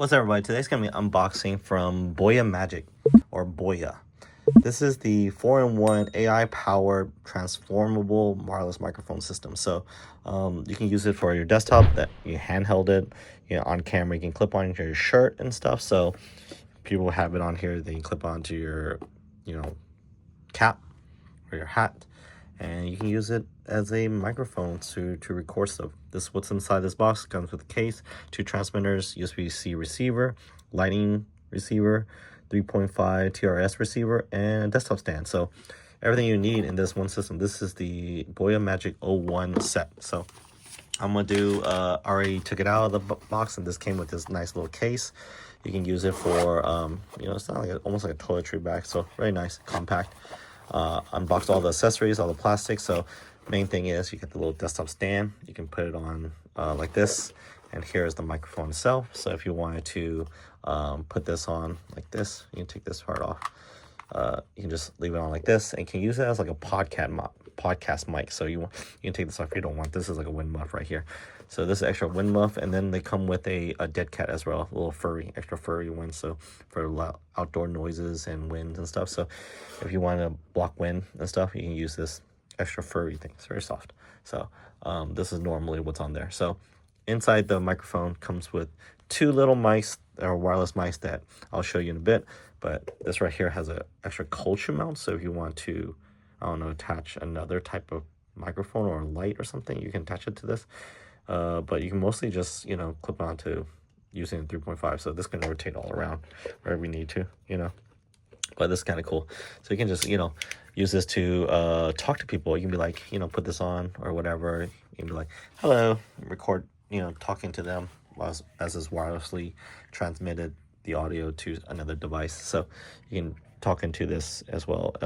What's up, everybody? Today's going to be unboxing from Boya Magic, or Boya. This is the 4-in-1 AI-powered transformable wireless microphone system. So you can use it for your desktop, that you handheld it, on camera. You can clip on your shirt and stuff. So people have it on here. They can clip onto your, cap or your hat, and you can use it as a microphone to record stuff. This is what's inside this box. It comes with a case, 2 transmitters, USB-C receiver, lighting receiver, 3.5 TRS receiver, and a desktop stand. So everything you need in this one system. This is the Boya Magic 01 set. So I'm gonna do, already took it out of the box, and this came with this nice little case. You can use it for, it's not like almost like a toiletry bag. So very nice, compact. Unboxed all the accessories, all the plastic. So main thing is you get the little desktop stand. You can put it on like this, and here's the microphone itself. So if you wanted to put this on like this, you can take this part off. You can just leave it on like this, and you can use it as like a podcast mic. So you can take this off if you don't want. This is like a wind muff right here. So this is extra wind muff, and then they come with a dead cat as well, a little extra furry one. So for outdoor noises and winds and stuff. So if you want to block wind and stuff, you can use this extra furry thing. It's very soft. So this is normally what's on there. So inside the microphone comes with 2 little mics, or wireless mics, that I'll show you in a bit. But this right here has an extra culture mount. So if you want to, attach another type of microphone or light or something, you can attach it to this. But you can mostly just, clip onto using 3.5. So this can rotate all around wherever we need to, But this is kind of cool. So you can just, use this to talk to people. You can be like, put this on or whatever. You can be like, hello, record, talking to them as is wirelessly transmitted the audio to another device. So you can talk into this as well.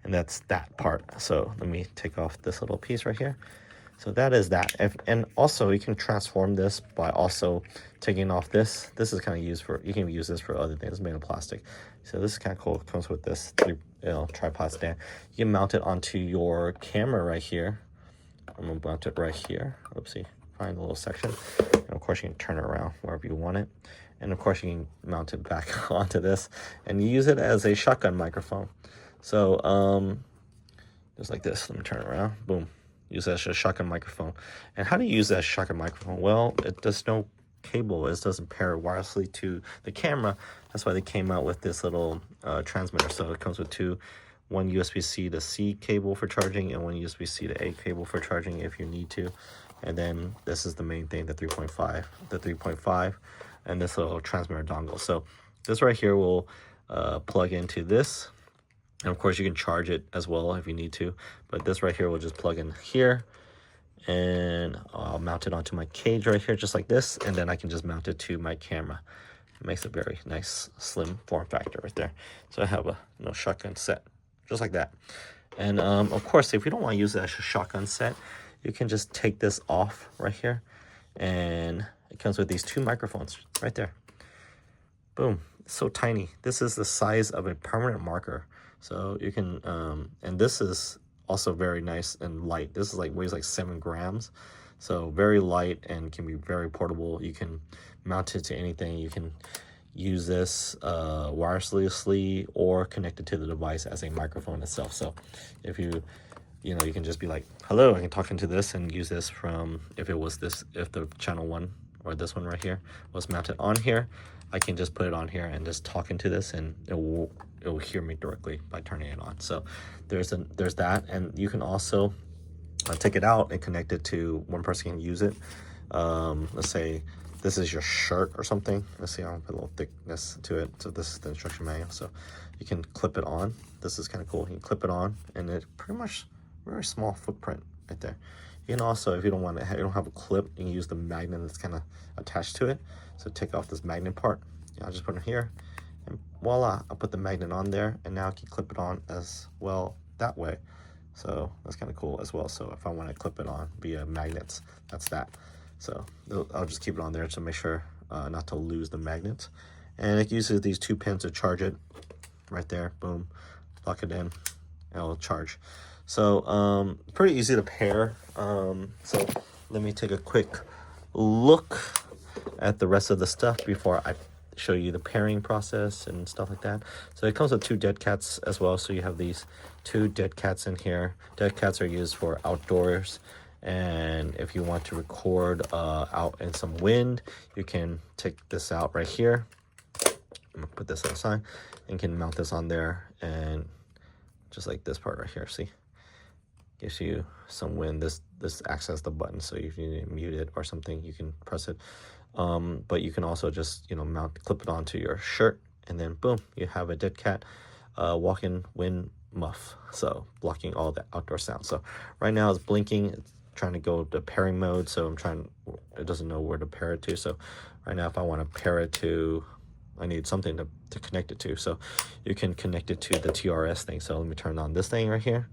And that's that part. So let me take off this little piece right here. So that is that. And also you can transform this by also taking off this. This is kind of used for, you can use this for other things. It's made of plastic. So this is kind of cool. It comes with this tripod stand. You can mount it onto your camera right here. I'm gonna mount it right here. Oopsie, find a little section. And of course you can turn it around wherever you want it. And of course you can mount it back onto this, and you use it as a shotgun microphone. So just like this. Let me turn it around. Boom. Use that as a shotgun microphone. And how do you use that shotgun microphone? Well, there's no cable. It doesn't pair wirelessly to the camera. That's why they came out with this little transmitter. So it comes with 2, one USB-C to C cable for charging, and one USB-C to A cable for charging if you need to. And then this is the main thing, the 3.5, and this little transmitter dongle. So this right here will plug into this. And of course you can charge it as well if you need to, but this right here will just plug in here, and I'll mount it onto my cage right here just like this, and then I can just mount it to my camera. It makes a very nice slim form factor right there. So I have a shotgun set just like that. And of course, if you don't want to use it as a shotgun set, you can just take this off right here, and it comes with these 2 microphones right there. Boom. It's so tiny. This is the size of a permanent marker. So you can, and this is also very nice and light. This is weighs like 7 grams. So very light and can be very portable. You can mount it to anything. You can use this wirelessly or connect it to the device as a microphone itself. So if you can just be like, hello, I can talk into this and use this from, if the channel 1 or this one right here was mounted on here, I can just put it on here and just talk into this, and it will hear me directly by turning it on. So there's that, and you can also take it out and connect it to, one person can use it. Let's say this is your shirt or something. Let's see, I'll put a little thickness to it. So this is the instruction manual. So you can clip it on. This is kind of cool. You can clip it on, and it pretty much very small footprint right there. You can also, if you don't have a clip, you can use the magnet that's kind of attached to it. So take off this magnet part. I'll just put it here, and voila, I'll put the magnet on there, and now I can clip it on as well that way. So that's kind of cool as well. So if I want to clip it on via magnets, that's that. So I'll just keep it on there to make sure not to lose the magnets. And it uses these 2 pins to charge it right there. Boom, plug it in, and it'll charge. So pretty easy to pair. So let me take a quick look at the rest of the stuff before I show you the pairing process and stuff like that. So it comes with 2 dead cats as well. So you have these 2 dead cats in here. Dead cats are used for outdoors, and if you want to record out in some wind, you can take this out right here. I'm gonna put this aside and can mount this on there, and just like this part right here, see, gives you some wind. This acts as the button, so if you need to mute it or something, you can press it. But you can also just, you know, clip it onto your shirt, and then boom, you have a dead cat walk-in wind muff, so blocking all the outdoor sound. So right now it's blinking, it's trying to go to pairing mode, so it doesn't know where to pair it to. So right now, if I want to pair it to, I need something to connect it to. So you can connect it to the TRS thing. So let me turn on this thing right here.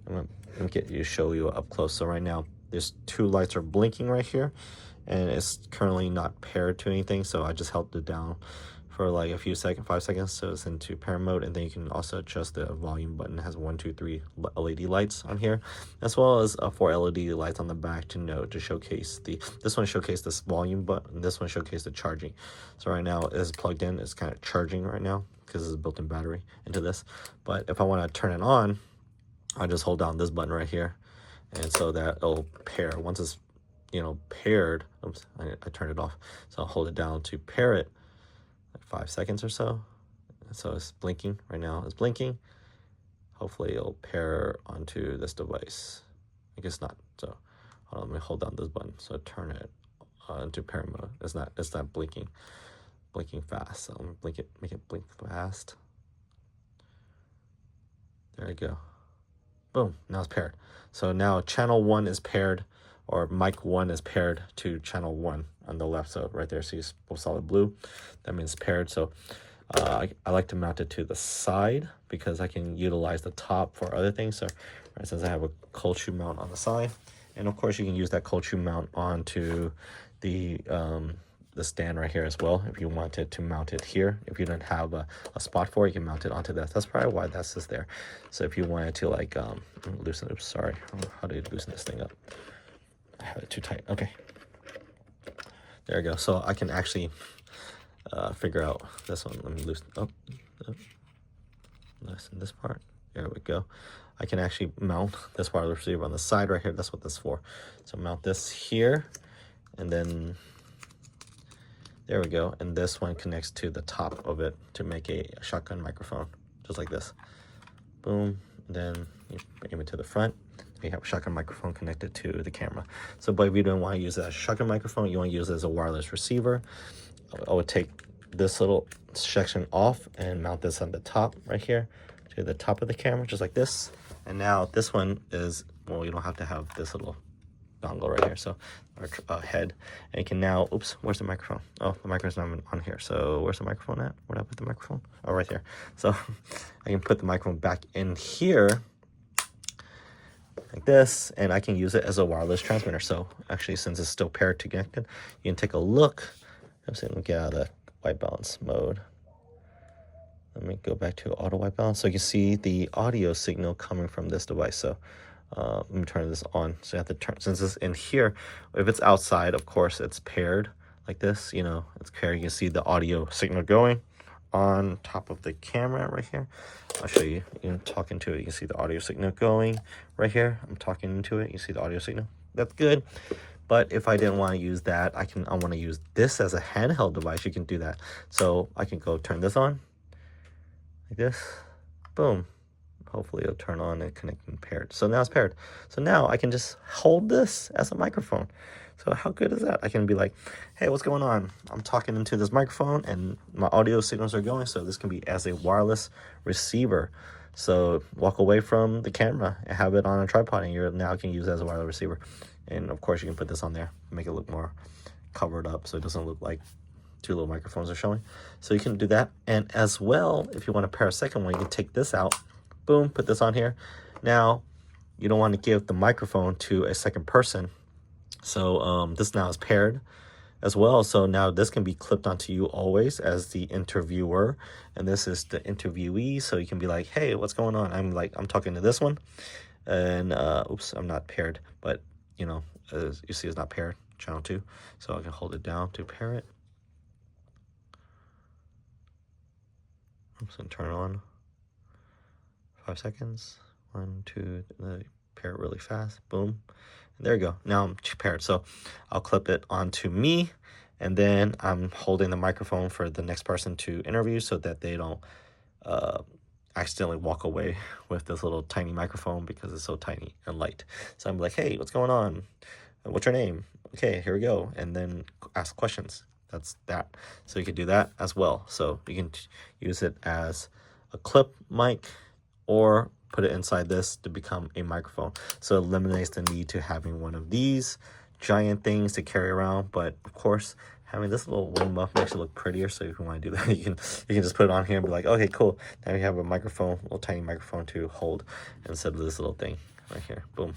I'm gonna show you up close. So right now there's 2 lights are blinking right here, and it's currently not paired to anything. So I just held it down for like a few seconds, 5 seconds, so it's into pair mode. And then you can also adjust the volume button. It has 1, 2, 3 LED lights on here, as well as 4 LED lights on the back to showcase this one showcase this volume button, this one showcase the charging. So right now it's plugged in, it's kind of charging right now because it's a built-in battery into this. But if I want to turn it on, I just hold down this button right here, and so that it'll pair. Once it's, you know, paired, oops, I turned it off. So I'll hold it down to pair it, like 5 seconds or so. So it's blinking right now. It's blinking. Hopefully it'll pair onto this device. I guess not. So hold on, let me hold down this button. So turn it into pair mode. It's not blinking fast. So I'm gonna make it blink fast. There you go. Boom, now it's paired. So now channel 1 is paired, or mic 1 is paired to channel 1 on the left. So right there, see it's both solid blue. That means paired. So I like to mount it to the side because I can utilize the top for other things. So right, since I have a cold shoe mount on the side, and of course you can use that cold shoe mount onto the stand right here as well. If you wanted to mount it here, if you don't have a spot for it, you can mount it onto that. That's probably why that's just there. So if you wanted to like loosen, oops, sorry, how do you loosen this thing up? I have it too tight. Okay, there we go. So I can actually figure out this one. Let me loosen loosen this part. There we go. I can actually mount this wireless receiver on the side right here. That's what this is for. So mount this here, and then there we go. And this one connects to the top of it to make a shotgun microphone, just like this. Boom. Then you aim it to the front. You have a shotgun microphone connected to the camera. So, but if you don't want to use it as a shotgun microphone, you want to use it as a wireless receiver, I would take this little section off and mount this on the top right here to the top of the camera, just like this. And now this one is, well, you don't have to have this little dongle right here, so our head, and you can now, oops, where's the microphone? Oh, the microphone's not on here. So where's the microphone at? Where did I put the microphone? Oh, right there. So I can put the microphone back in here like this, and I can use it as a wireless transmitter. So actually, since it's still paired to connected, you can take a look. I'm saying, get out of the white balance mode. Let me go back to auto white balance so you can see the audio signal coming from this device. So let me turn this on. So you have to turn, since it's in here, if it's outside, of course, it's paired like this, you know, it's paired. You can see the audio signal going on top of the camera right here. I'll show you. You can talk into it. You can see the audio signal going right here. I'm talking into it. You see the audio signal. That's good. But if I didn't want to use that, I want to use this as a handheld device. You can do that. So I can go turn this on like this. Boom. Hopefully it'll turn on and connect and paired. So now it's paired. So now I can just hold this as a microphone. So how good is that? I can be like, hey, what's going on? I'm talking into this microphone and my audio signals are going. So this can be as a wireless receiver. So walk away from the camera and have it on a tripod, and you now can use it as a wireless receiver. And of course you can put this on there, make it look more covered up so it doesn't look like two little microphones are showing. So you can do that. And as well, if you want to pair a second one, you can take this out, boom, put this on here. Now, you don't want to give the microphone to a second person. So this now is paired as well. So now this can be clipped onto you always as the interviewer, and this is the interviewee. So you can be like, hey, what's going on? I'm talking to this one, and oops, I'm not paired, but you know, as you see, it's not paired, channel 2. So I can hold it down to pair it. Oops, and turn on. 5 seconds. 1, 2, pair it really fast. Boom. And there you go. Now I'm paired. So I'll clip it onto me, and then I'm holding the microphone for the next person to interview so that they don't accidentally walk away with this little tiny microphone because it's so tiny and light. So I'm like, hey, what's going on? What's your name? Okay, here we go. And then ask questions. That's that. So you can do that as well. So you can use it as a clip mic or put it inside this to become a microphone. So it eliminates the need to having one of these giant things to carry around. But of course, having this little wing muff makes it look prettier. So if you want to do that, you can just put it on here and be like, okay, cool. Now you have a microphone, little tiny microphone to hold instead of this little thing right here. Boom.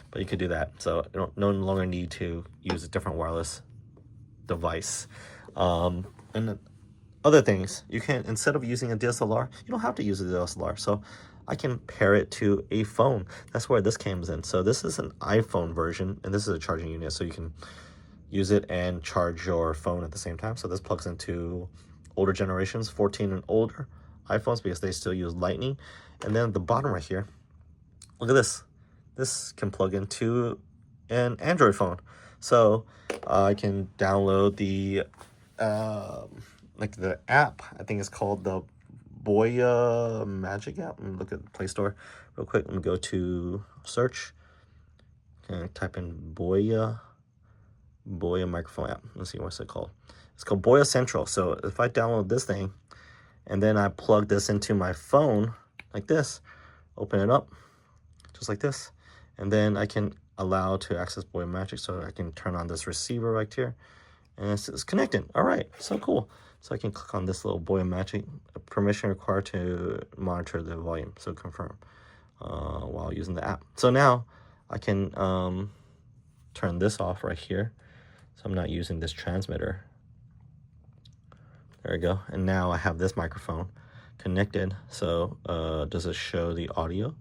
But you could do that. So you don't no longer need to use a different wireless device. And other things, you can, instead of using a DSLR, you don't have to use a DSLR. So I can pair it to a phone. That's where this comes in. So this is an iPhone version, and this is a charging unit, so you can use it and charge your phone at the same time. So this plugs into older generations, 14 and older iPhones, because they still use Lightning. And then at the bottom right here, look at this. This can plug into an Android phone. So I can download the like the app. I think it's called the Boya Magic app. Let me look at the Play Store real quick. Let me go to search and type in Boya microphone app. Let's see, what's it called. It's called Boya Central. So if I download this thing and then I plug this into my phone like this, open it up just like this, and then I can allow to access Boya Magic. So I can turn on this receiver right here, and it's connected. All right, so cool. So I can click on this little Boya Magic. Permission required to monitor the volume. So confirm while using the app. So now I can turn this off right here. So I'm not using this transmitter. There we go. And now I have this microphone connected. So does it show the audio?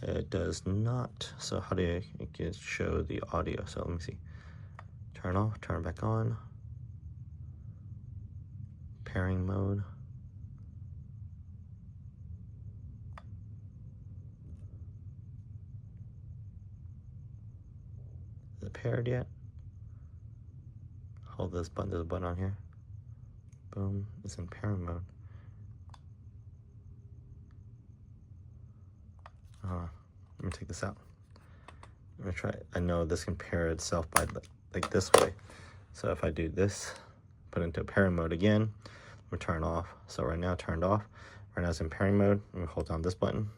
It does not. So how do I show the audio? So let me see. Turn off, turn back on. Pairing mode. Is it paired yet? Hold this button, there's a button on here. Boom, it's in pairing mode. Let me take this out. Let me try it. I know this can pair itself by like this way. So if I do this, put it into pairing mode again, we turn off. So right now turned off. Right now it's in pairing mode. Let me hold down this button.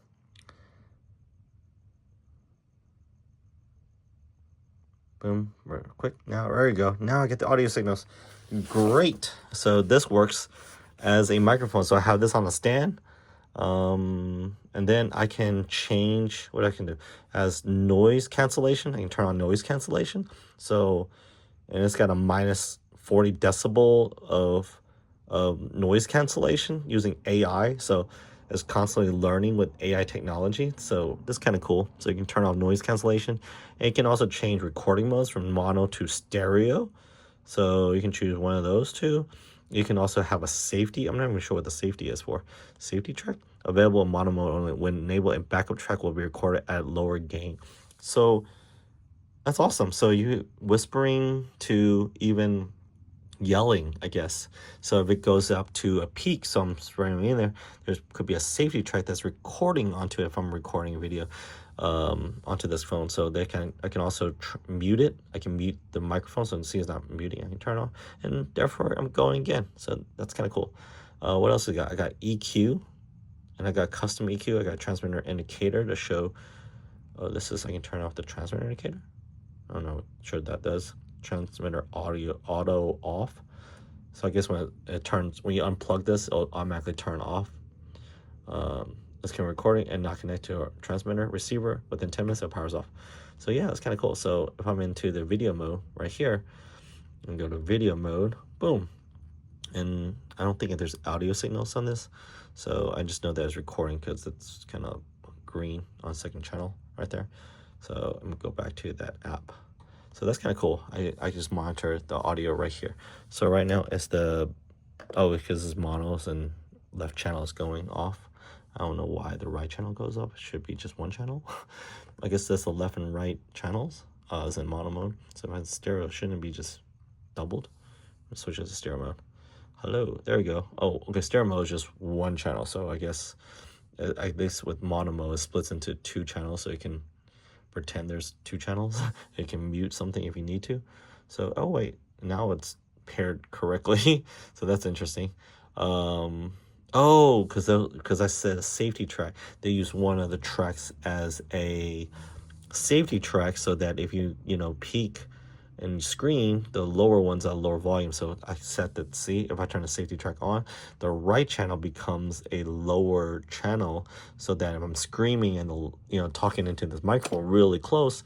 Boom, real quick. Now, there you go. Now I get the audio signals. Great. So this works as a microphone. So I have this on a stand. And then I can change what I can do as noise cancellation. I can turn on noise cancellation. So, and it's got a minus 40 decibel of noise cancellation using AI. So it's constantly learning with AI technology. So this is kind of cool. So you can turn on noise cancellation, and you can also change recording modes from mono to stereo. So you can choose one of those two. You can also have a safety. I'm not even sure what the safety is for. Safety track available in mono mode only. When enabled, a backup track will be recorded at lower gain. So that's awesome. So you whispering to even yelling, I guess. So if it goes up to a peak, so I'm spraying in there, there could be a safety track that's recording onto it if I'm recording a video onto this phone. So I can also mute it. I can mute the microphone so it sees it's not muting. I can turn off, and therefore I'm going again. So that's kind of cool. What else I got? I got EQ, and I got custom EQ. I got transmitter indicator to show. Oh, this is, I can turn off the transmitter indicator. I don't know what sure that does. Transmitter auto off. So I guess when it turns, when you unplug this, it'll automatically turn off. This can recording and not connect to a transmitter receiver. Within 10 minutes, it powers off. So yeah, that's kind of cool. So if I'm into the video mode right here, and go to video mode, boom. And I don't think there's audio signals on this. So I just know that it's recording because it's kind of green on second channel right there. So I'm gonna go back to that app. So that's kind of cool. I just monitor the audio right here. So right now it's the, oh, because it's monos and left channel is going off. I don't know why the right channel goes up. It should be just one channel. I guess that's the left and right channels is in mono mode. So my stereo shouldn't be just doubled. Let's switch it to stereo mode. Hello, there we go. Oh, okay, stereo mode is just one channel. So I guess at least with mono mode, it splits into two channels, so you can pretend there's two channels. You can mute something if you need to. So, oh wait, now it's paired correctly. So that's interesting. Oh, because I said a safety track, they use one of the tracks as a safety track so that if you peak and screen, the lower ones are lower volume. So I set that, see, if I turn the safety track on, the right channel becomes a lower channel, so that if I'm screaming and talking into this microphone really close,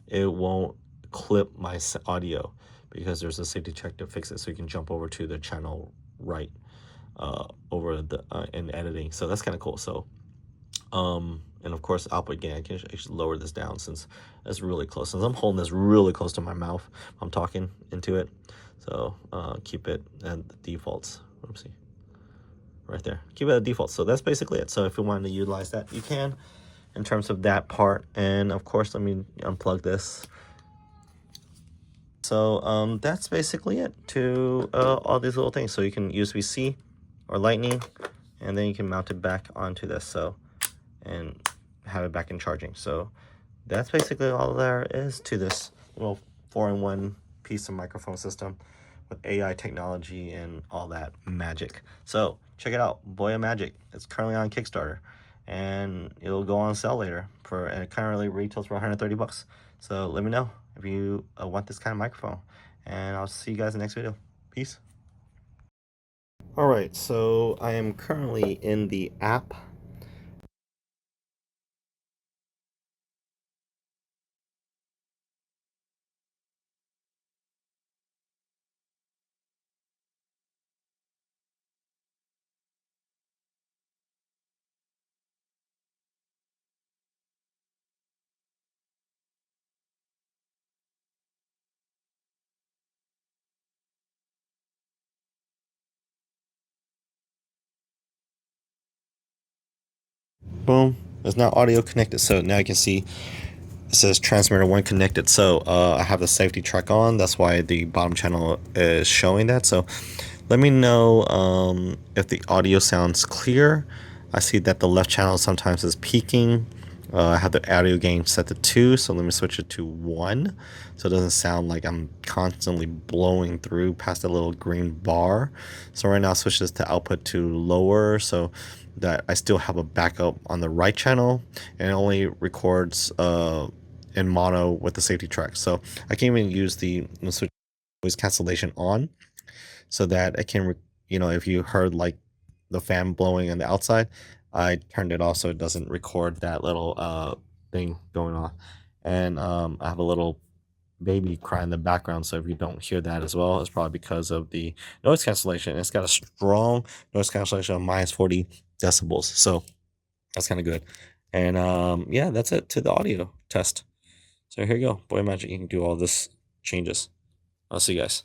it won't clip my audio, because there's a safety check to fix it. So you can jump over to the channel right over the in editing. So that's kind of cool. So and of course output gain, I can actually lower this down since it's really close. Since I'm holding this really close to my mouth, I'm talking into it. So keep it at the defaults. Oopsie. Right there. Keep it at default. So that's basically it. So if you want to utilize that, you can, in terms of that part. And of course, let me unplug this. So that's basically it to all these little things. So you can USB-C or Lightning, and then you can mount it back onto this. So and have it back in charging. So that's basically all there is to this little 4-in-1 piece of microphone system with AI technology and all that magic. So check it out, Boya Magic. It's currently on Kickstarter, and it'll go on sale later and it currently retails for 130 bucks. So let me know if you want this kind of microphone, and I'll see you guys in the next video. Peace. All right, so I am currently in the app. Boom, there's now audio connected. So now you can see it says transmitter 1 connected. So I have the safety track on. That's why the bottom channel is showing that. So let me know if the audio sounds clear. I see that the left channel sometimes is peaking. I have the audio gain set to 2, so let me switch it to 1, so it doesn't sound like I'm constantly blowing through past the little green bar. So right now I'll switch this to output to lower, so that I still have a backup on the right channel, and it only records in mono with the safety track. So I can even use the switch noise cancellation on, so that I can, if you heard like the fan blowing on the outside, I turned it off so it doesn't record that little thing going on. And I have a little baby cry in the background, so if you don't hear that as well, it's probably because of the noise cancellation. It's got a strong noise cancellation of minus 40 decibels, so that's kind of good. And yeah, that's it to the audio test. So here you go, Boya Magic. You can do all this changes. I'll see you guys.